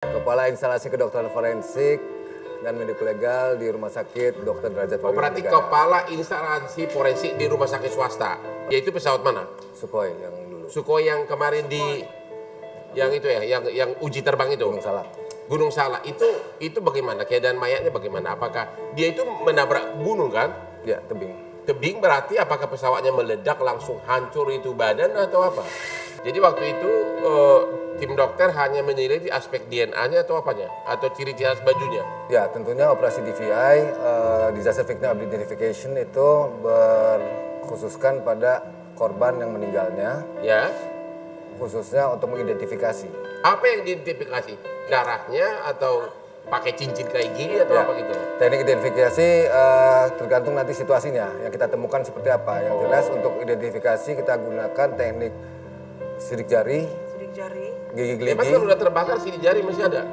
Kepala Instalasi Kedokteran Forensik dan Mediko Legal di Rumah Sakit Dr. Derajat Wahyu. Berarti kepala instalasi forensik di rumah sakit swasta. Yaitu pesawat mana? Sukhoi yang dulu. Sukhoi yang kemarin di yang itu ya, yang uji terbang itu. Gunung Salak. Gunung Salak itu bagaimana? Keadaan mayatnya bagaimana? Apakah dia itu menabrak gunung kan? Ya, tebing. Tebing berarti apakah pesawatnya meledak langsung hancur itu badan atau apa? Jadi waktu itu tim dokter hanya menilai di aspek DNA-nya atau apanya? Atau ciri-ciri bajunya? Ya, tentunya operasi DVI, Disaster Victim Identification itu berkhususkan pada korban yang meninggalnya, Ya. khususnya untuk mengidentifikasi. Apa yang diidentifikasi? Darahnya atau pakai cincin kayak gini atau Ya. apa gitu? Teknik identifikasi tergantung nanti situasinya yang kita temukan seperti apa. Yang jelas untuk identifikasi kita gunakan teknik sidik jari, Sidik jari. gigi Emang geligi. kalau udah terbakar sini jari masih ada?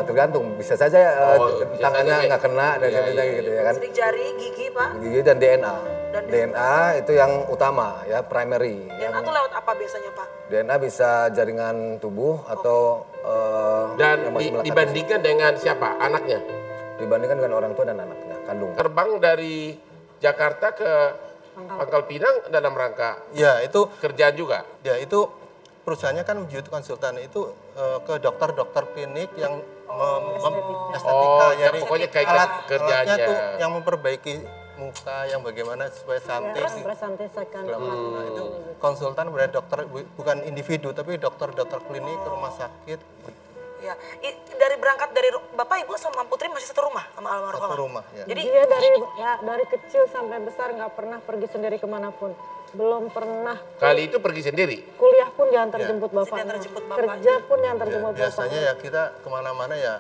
Tergantung, bisa saja bisa tangannya saja, nggak kena dan iya, sebagainya iya, gitu ya kan. Sidik jari, gigi, Pak. Gigi dan DNA. Dan DNA itu yang utama ya, primary. DNA tuh lewat apa biasanya, Pak? DNA bisa jaringan tubuh atau Dan yang masih melekat. dibandingkan dengan siapa? Anaknya? Dibandingkan dengan orang tua dan anaknya, kandung. Terbang dari Jakarta ke Pangkal Pinang dalam rangka Ya itu kerjaan juga? perusahaannya kan Beauty Konsultan itu ke dokter-dokter klinik yang estetika. Oh, ya, Jadi pokoknya kayak alatnya kerjaannya. tuh yang memperbaiki muka yang bagaimana supaya cantik. Presentasikan. Nah, itu konsultan berarti dokter bukan individu tapi dokter-dokter klinik ke rumah sakit Ya, dari berangkat dari Bapak Ibu sama Putri masih satu rumah sama almarhum. satu rumah ya. Jadi Dia dari kecil sampai besar nggak pernah pergi sendiri kemanapun. Belum pernah. Kali itu pergi sendiri? Kuliah pun diantar jemput bapaknya. Diantar jemput bapaknya. Kerja pun diantar Ya, jemput biasanya bapaknya. ya kita kemana-mana ya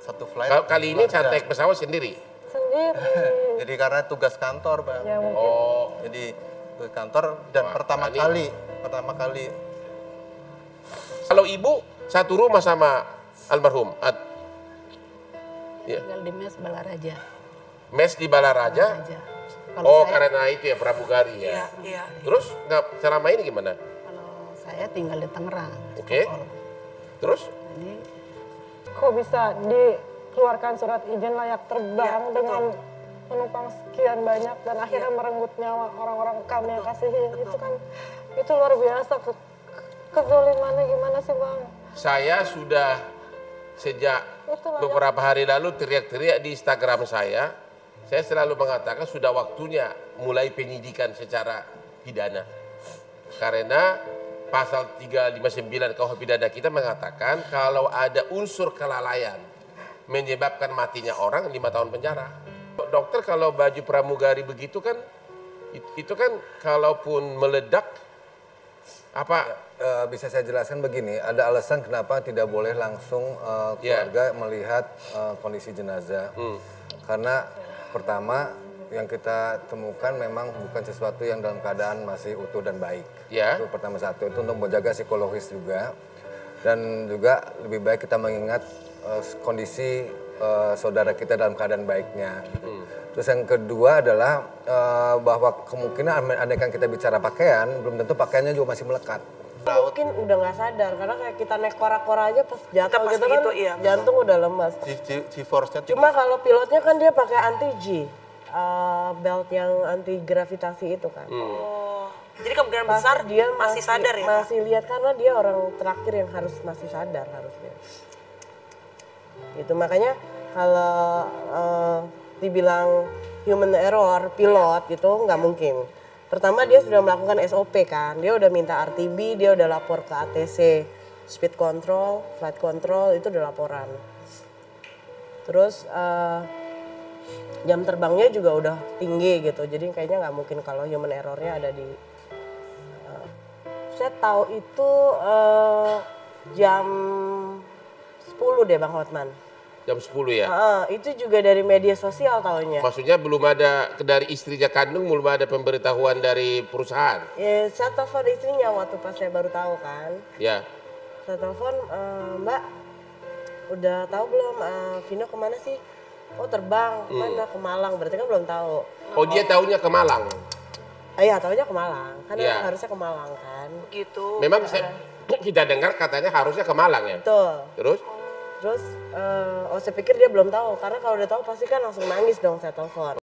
satu flight. Kali ini keluarga. saya naik pesawat sendiri? Sendiri. Jadi karena tugas kantor, Bang. Ya mungkin. Oh, Jadi ke kantor dan Wah, pertama kali- kali kalau ibu satu rumah sama almarhum? Ya. Tinggal di mes Balaraja. Mes di Balaraja? Aja. Oh, saya, karena itu ya pramugari iya, ya. iya. Terus nggak selama ini gimana? kalau saya tinggal di Tangerang. Oke. Skopol. Terus? Ini Kok bisa dikeluarkan surat izin layak terbang dengan penumpang sekian banyak dan akhirnya merenggut nyawa orang-orang kami yang kasihi. Itu kan, itu luar biasa. Kezolimannya gimana sih, Bang? Saya sudah sejak Itulah beberapa hari lalu teriak-teriak di Instagram saya selalu mengatakan sudah waktunya mulai penyidikan secara pidana. Karena pasal 359 KUH pidana kita mengatakan kalau ada unsur kelalaian menyebabkan matinya orang 5 tahun penjara. Dokter kalau baju pramugari begitu kan, itu kan kalaupun meledak, apa Bisa saya jelaskan begini, ada alasan kenapa tidak boleh langsung keluarga melihat kondisi jenazah. Karena pertama yang kita temukan memang bukan sesuatu yang dalam keadaan masih utuh dan baik. Ya. Itu pertama satu, itu untuk menjaga psikologis juga. Dan juga lebih baik kita mengingat kondisi saudara kita dalam keadaan baiknya. Gitu. Terus yang kedua adalah bahwa kemungkinan andaikan kita bicara pakaian, belum tentu pakaiannya juga masih melekat. Mungkin udah nggak sadar karena kayak kita naik kora-kora aja pas jatuh pas gitu kan gitu, iya. jantung udah lemas. G-force-nya Cuma kalau pilotnya kan dia pakai anti-G, belt yang anti gravitasi itu kan. Oh, jadi kemungkinan Pas besar dia masih sadar ya, Pak? Masih lihat karena dia orang terakhir yang harus masih sadar harusnya. Itu makanya kalau dibilang human error pilot gitu nggak mungkin. Pertama dia sudah melakukan SOP kan, dia udah minta RTB, dia udah lapor ke ATC, speed control, flight control itu udah laporan. Terus jam terbangnya juga udah tinggi gitu, jadi kayaknya nggak mungkin kalau human errornya ada di. Saya tahu itu jam 10 deh Bang Hotman. jam 10 ya? Itu juga dari media sosial taunya. Maksudnya belum ada dari istrinya kandung, belum ada pemberitahuan dari perusahaan? Ya, saya telepon istrinya waktu pas saya baru tahu kan. Ya. Saya telepon, Mbak, udah tahu belum Vino kemana sih? Oh terbang, mana ke Malang, berarti kan belum tahu. Oh dia tahunya ke Malang? Iya taunya ke Malang, kan Iya. harusnya ke Malang kan. Gitu. Memang kita dengar katanya harusnya ke Malang ya? Betul. Terus? Terus saya pikir dia belum tahu karena kalau udah tahu pasti kan langsung nangis dong saya telepon.